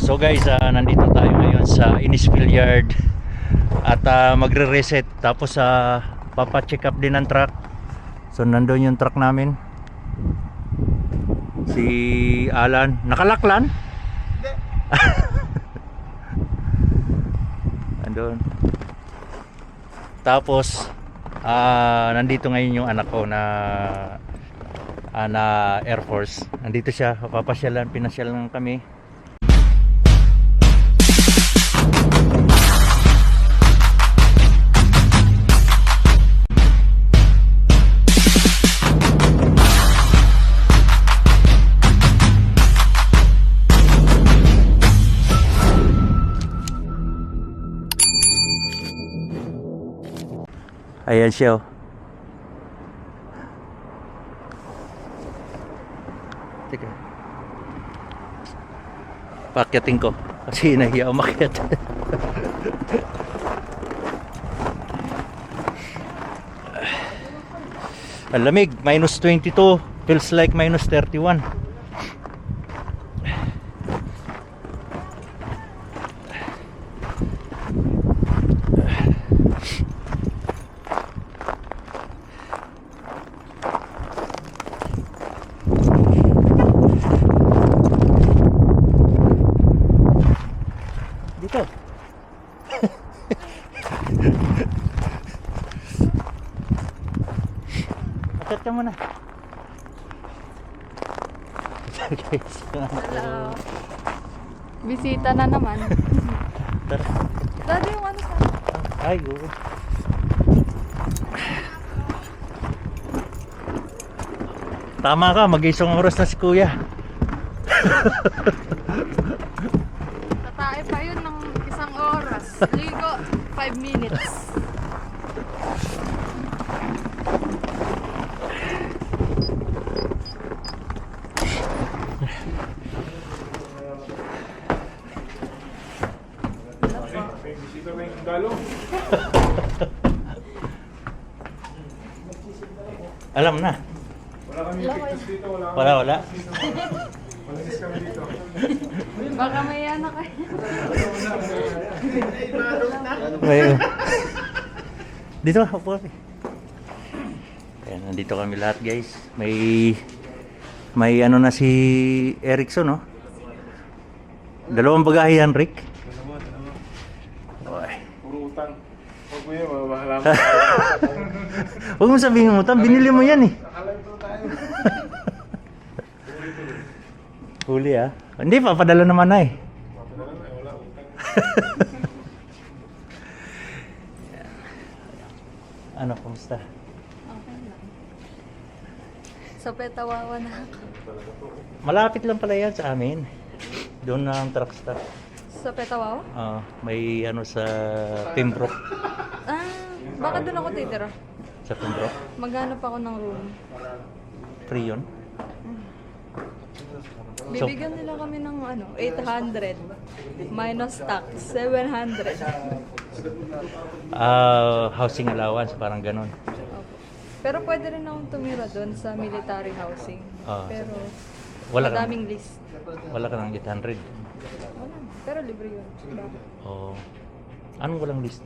So guys, nandito tayo ngayon sa Innisfil Yard at magre-reset tapos papa-check up din ang truck. So nandoon yung truck namin. Si Alan, nakalaklan? Hindi. Andun. Tapos nandito ngayon yung anak ko na Air Force. Nandito siya, papasyalan, pinasyalan kami. Ayan siya, oh. Teka. Pakyatin ko kasi nahiya umakyat. Ang lamig, -22, feels like -31. Dito. Atat ka muna. Hello. Bisita na naman. Tara. Dati yung ano sa... Ay, oo. Tama ka, mag-isang oras na si Kuya. Tatae pa yun ng 1 oras. Ligo, 5 minutes. Alam na. Wala kami pictures dito, Wala. Malinis kami dito. Baka may ano kayo. Ngayon. Dito, upo kami. Ayan, nandito kami lahat, guys. May ano na si Erickson, no? 2 bagahe yan, Rick. Oy. Puro utang. Huwag mo yun, mabahala mo. Huwag mo sabihin mo, binili mo yan eh. Alam po tayo. Huli ah. Hindi, papadala naman na eh. Mapadalan na, wala utang. Ano, kumusta? Okay lang. So, petawawa na ako. Malapit lang pala yan sa amin. Doon na ang truck stop. So, petawawa? May ano sa Pembroke. Baka doon ako titira. Sa Pembroke. Maghanap ako ng room. Free yun. Bibigyan nila kami ng 800 minus tax, 700. Housing allowance, parang ganun. Opo. Pero pwede rin akong tumira doon sa military housing. Pero Wala ka, madaming list. wala ka ng 800. Wala. Pero libre yun. Oh. Anong walang list?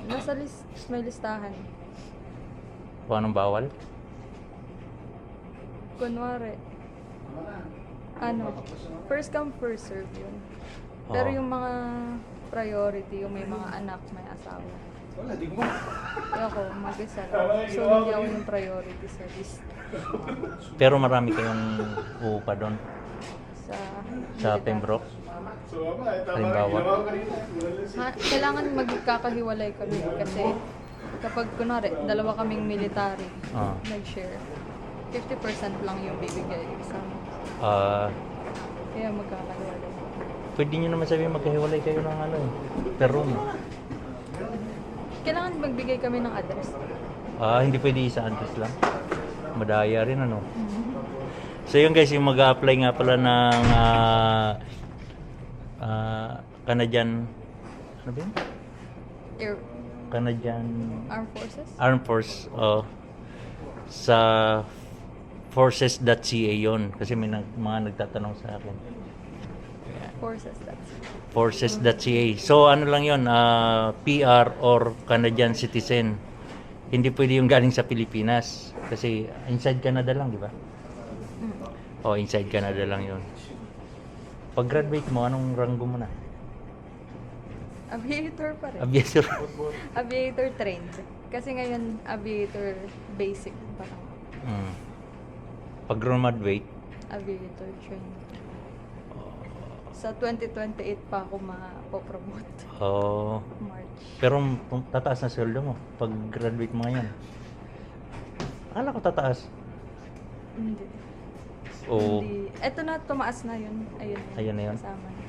Nasa list, may listahan. Kung anong bawal? Kunwari, first come, first serve yun. Pero Oo. yung mga priority, yung may mga anak, may asawa. Wala, di ko Ako, mag-isa lang. So, hindi ako yung priority sa list. Pero marami kayong uupa doon Sa sa Pembroke. So, tama. Halimbawa. Ginawa ko kanina. Kailangan magkakahiwalay kami kasi kapag kunwari, 2 kaming military, Ah. nag-share, 50% lang yung bibigay sa amin. Kaya magkakahiwalay. Pwede nyo naman sabihin magkahiwalay kayo ng per room. Kailangan magbigay kami ng address. Hindi pwede isa address lang. Madaya rin ano. So yun guys, yung mag-a-apply nga pala ng Canadian, ano ba yun? Air Canadian Armed Forces? Armed Force, sa forces.ca yun kasi may mga nagtatanong sa akin. Forces.ca. So ano lang yon, PR or Canadian citizen. Hindi pwede yung galing sa Pilipinas. Kasi inside Canada lang, di ba? O, inside Canada lang yon. Pag-graduate mo, anong ranggo mo na? Aviator pa rin. Aviator. Aviator trained. Kasi ngayon, aviator basic parang Pag-graduate, aviator trained. Sa 2028 pa ako mapopromote. oh, March. pero tataas na sweldo mo pag-graduate mo ngayon. Akala ko tataas. Hindi. O, Hindi. Eto na, tumaas na yun. Ayun. Ayun na yun? Kasama na.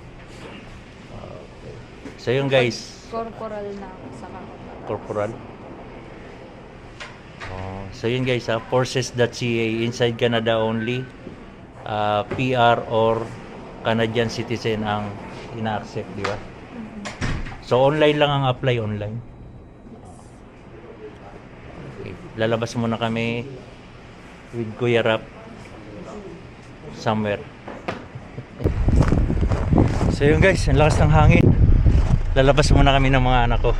so yun guys, Corporal na ako sa kakapata. corporal. So yun guys, forces.ca, inside Canada only. PR or Canadian citizen ang ina-accept, di ba? So online lang ang apply, online. Okay. Lalabas muna kami with Kuya Rap somewhere. So yun guys, ang lakas ng hangin. Lalabas muna kami ng mga anak ko.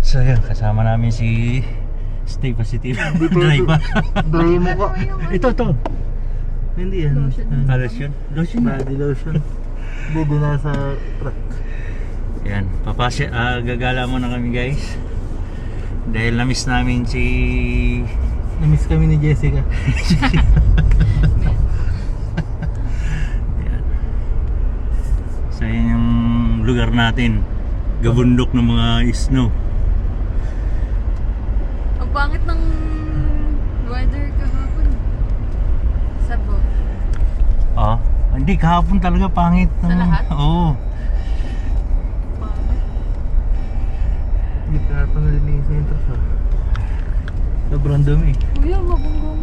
So yun, kasama namin si Stay Positive driver. Dry mo ka. Ito. Hindi yan. Lotion? Lotion na. Body lotion. Hindi na sa truck. Yan, gagala muna kami guys. Dahil na-miss namin si... Na-miss kami ni Jessica. Yan. So yan yung lugar natin. Gabundok ng mga snow. Ang pangit ng weather kahapon. Sabo. Hindi, kahapon talaga pangit. Sa lahat? Oo. Pangit. Hindi ka pa nalinis na yung truck ha. Sobrang dumi. Kuya, mabunggong.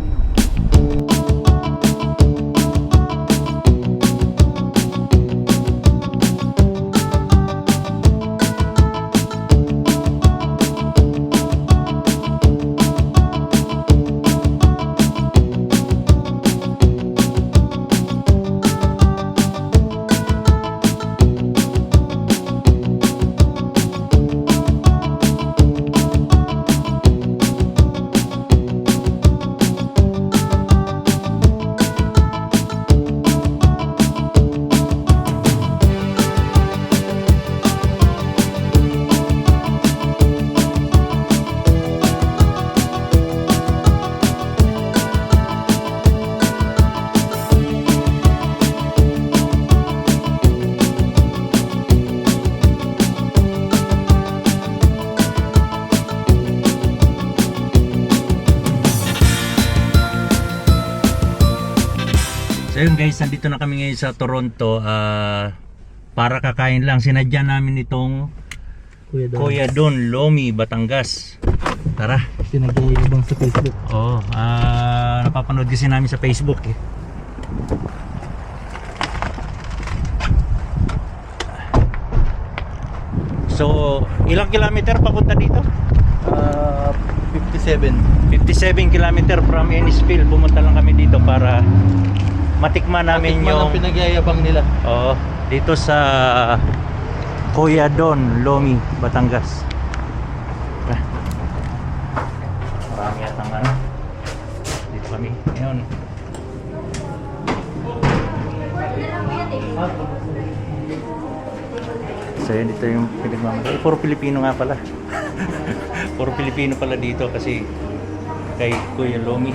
So yun guys, nandito na kami ngayon sa Toronto. Para kakain lang. Sinadya namin itong Kuya Don, Lomi, Batangas. Tara. Pinag-iibang sa Facebook. Oo, napapanood kasi namin sa Facebook eh. So, ilang kilometer papunta dito? 57. 57 kilometer from Ennisville. Pumunta lang kami dito para matikman namin Matikman yung... ang pinagyayabang nila. Oo, dito sa Kuya Don, Lomi, Batangas. Marami yatang ano. Dito kami. Ngayon. So yun, dito yung pinagmamadali. Puro Pilipino nga pala. Puro Pilipino pala dito kasi kay Kuya Lomi.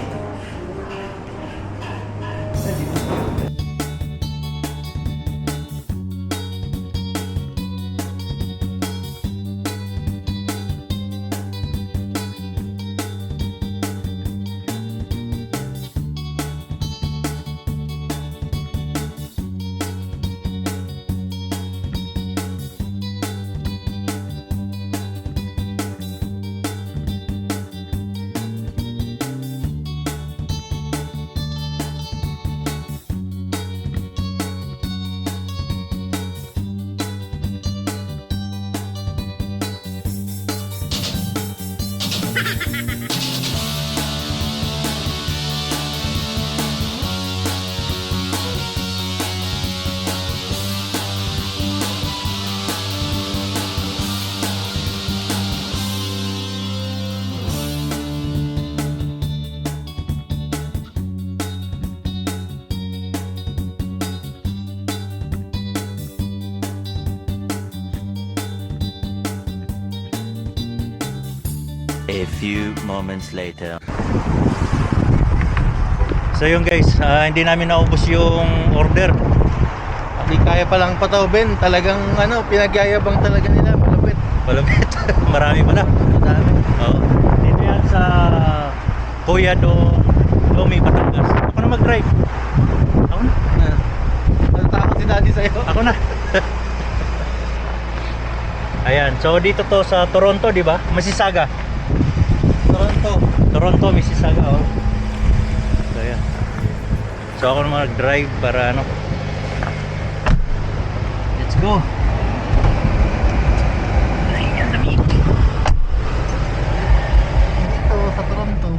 A few moments later. So yun guys, hindi namin naubos yung order. Hindi kaya palang patawbin. Talagang pinagyayabang talaga nila. Malapit. Malapit. Marami pala. Madami. Oo. Dito yan sa Kuya Lomi, Batangas. Ako na mag-drive. Ako na. Natatakot si daddy sa'yo. Ako na. Ayan, so dito to sa Toronto, di ba? Mississauga. Toronto, Mississauga, oh. So ayan. So ako na mag-drive para Let's go. Ayan, lamig. Dito sa Toronto.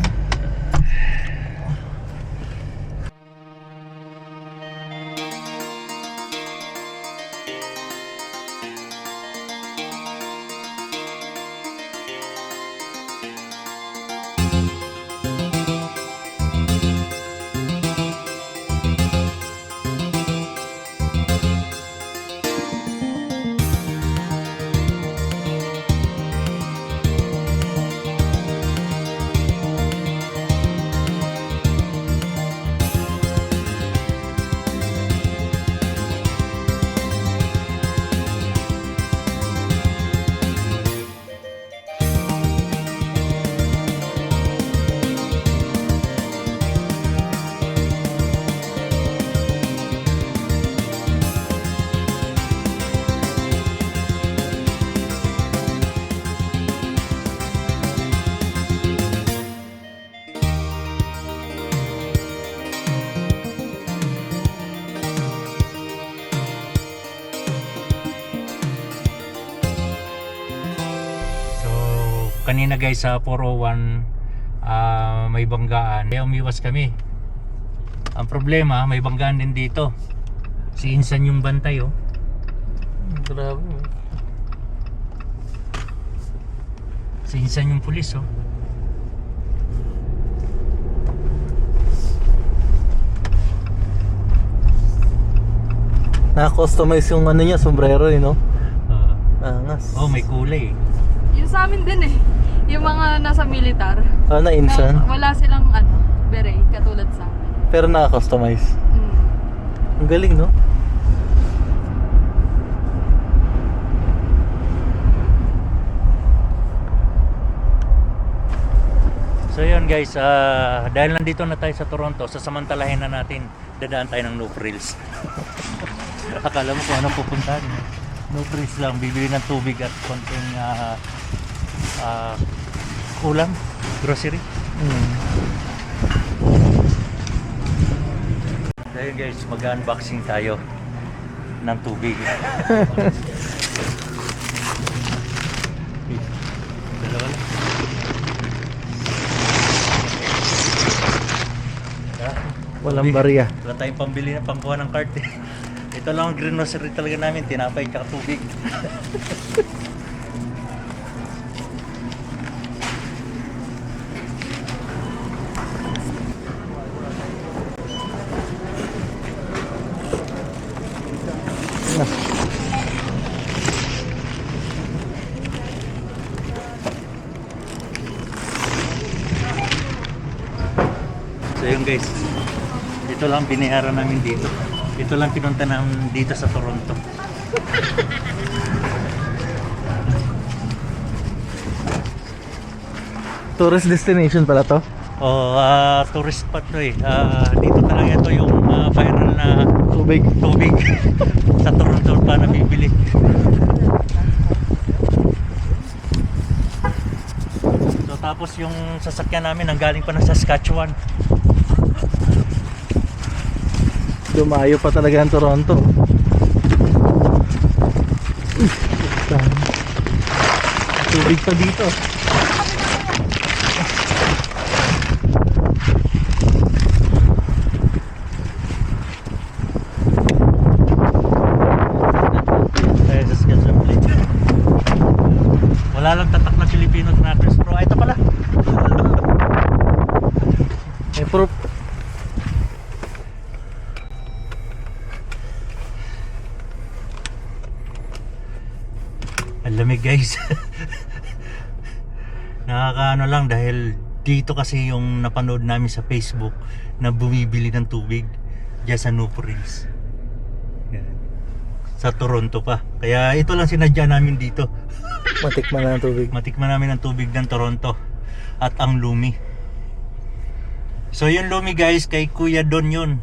Kanina guys sa 401 may banggaan, kaya umiwas kami. Ang problema, may banggaan din dito. Si Insan yung bantay, oh. Grabe. Si Insan yung pulis, oh. Na-customize yung niya, sombrero no? Angas. Oh, may kulay. Yung sa amin din eh. Yung mga nasa militar. Na-insan. Wala silang beret katulad sa amin. Pero na-customize. Mm. Ang galing, no? So yun guys, dahil nandito na tayo sa Toronto, sasamantalahin na natin, dadaan tayo ng No Frills. Akala mo kung ano pupuntahan. No Frills lang, bibili ng tubig at konting ulam, grocery. So yun guys, mag-unboxing tayo ng tubig. Dalawa lang. Walang barya. Wala tayong pambili ng pangkuha ng cart eh. Ito lang ang grocery talaga namin, tinapay at tubig. So yun guys, ito lang binayaran namin dito. Ito lang pinunta namin dito sa Toronto. Tourist destination pala to? Oh, tourist spot to eh. Dito talaga ito yung viral na Tubig. sa Toronto pa nabibili. So tapos yung sasakyan namin ang galing pa ng Saskatchewan. Dumayo pa talaga ang Toronto. Tubig pa dito. Saskatchewan plate. Wala lang tatak na Filipino trackers bro. Ay, ito pala. May proof. Ang lamig guys. Nakakaano lang dahil dito kasi yung napanood namin sa Facebook na bumibili ng tubig diyan sa Newfoundlands. Yan. Sa Toronto pa. Kaya ito lang sinadya namin dito. Matikman na ng tubig. Matikman namin ang tubig ng Toronto at ang Lumi. So yung Lumi guys, kay Kuya Don yun.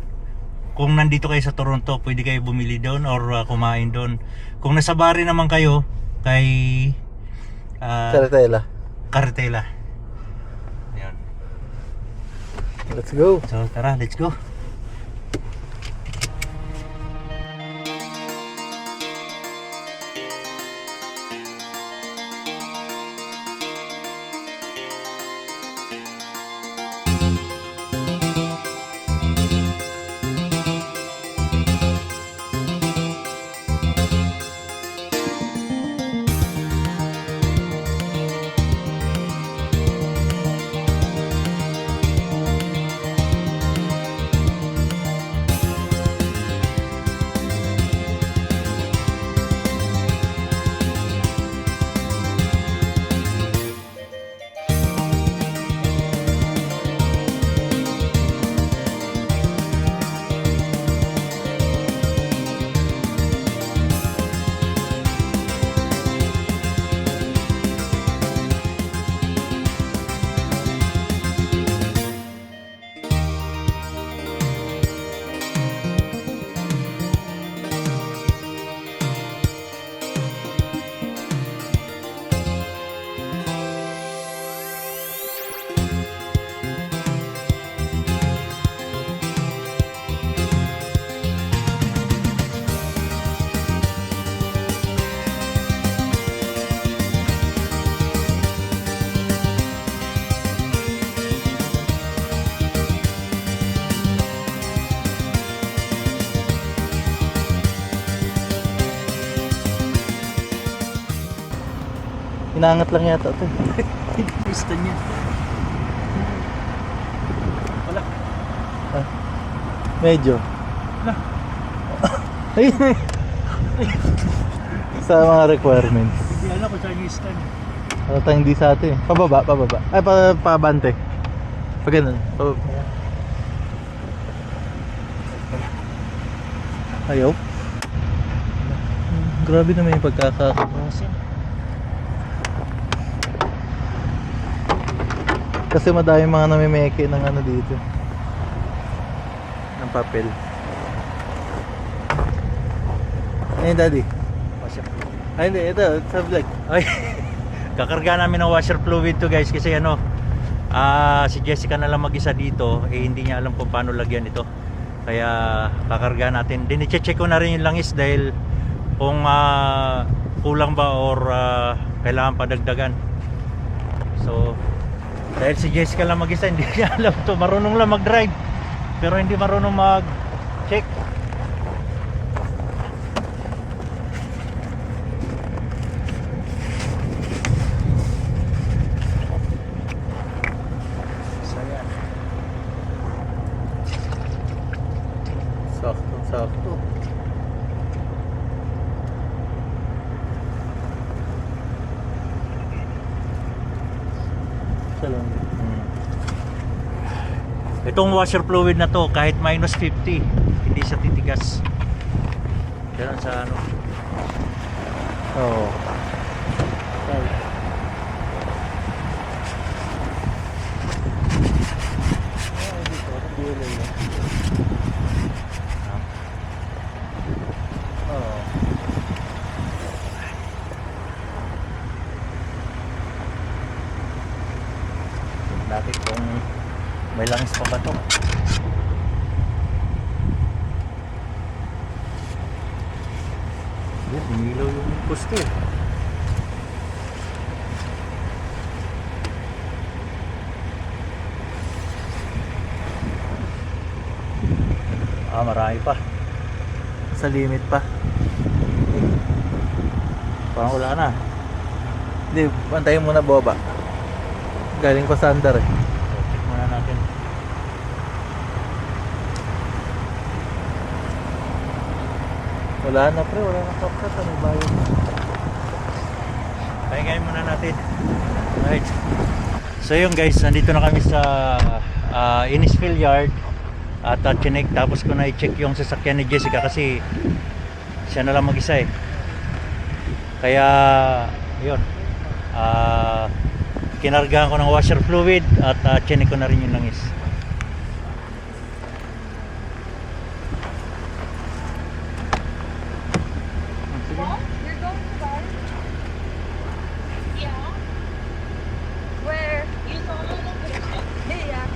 Kung nandito kayo sa Toronto, pwede kayo bumili doon or kumain doon. Kung nasa Bari naman kayo, kay Caratela. Cartela. Yan. Let's go. So tara, let's go. Inaangat lang yata ito. Gusto niya. Wala. Medyo. Wala. Ayun. Sa mga requirements. Hindi alam kung saan yung stand. Ano hindi sa atin. Pababa. Ay, pabante. Pag ganun. Pababa. Ayaw. Grabe naman yung pagkakakrosin. Kasi madami mga namimeke ng ano dito. Ng papel. Ayun, daddy. Ay, hindi. Ito, sa vlog. Ay, kakarga namin ng washer fluid to guys kasi ano, si Jessica na lang mag-isa dito, hindi niya alam kung paano lagyan ito. Kaya kakarga natin. Din i-check ko na rin yung langis dahil kung kulang ba or kailangan pa dagdagan. So, dahil si Jessica lang mag-isa, hindi niya alam to. Marunong lang mag-drive pero hindi marunong mag-check. Sakto. Salam. Itong washer fluid na to kahit minus 50 hindi siya titigas. Ganun sa ano. Oo. Natin kung may langis pa ba to. Yan, dinilaw yung poste. Marami pa. Sa limit pa. Parang wala na. Hindi, pantayin muna boba. Galing pa sa andar eh. Check muna natin. Wala na pre, wala na kapkat. Ano ba yun? Pahingayin muna natin. Right. So yun guys, nandito na kami sa Innisfil Yard at chinek, tapos ko na i-check yung sasakyan ni Jessica kasi siya na lang mag-isa eh. Kaya yun, kinargahan ko ng washer fluid at chinek ko na rin yung langis. You're going to bar? Yeah. Where? You saw the location? Yeah.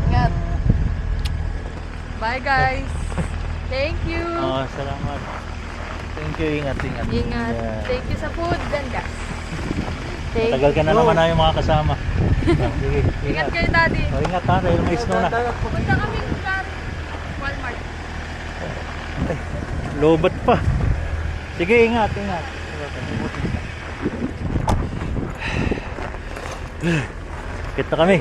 Ingat. Bye guys. Thank you. Salamat. Thank you, ingat. Ingat. Yeah. Thank you sa food and gas. Thank Tagal ka na you. naman na yung mga kasama. Sige, Ingat kayo, Daddy. Ingat ha, dahil may snow na. Punta kami sa Walmart. Lobat pa. Sige, ingat. Kita kami.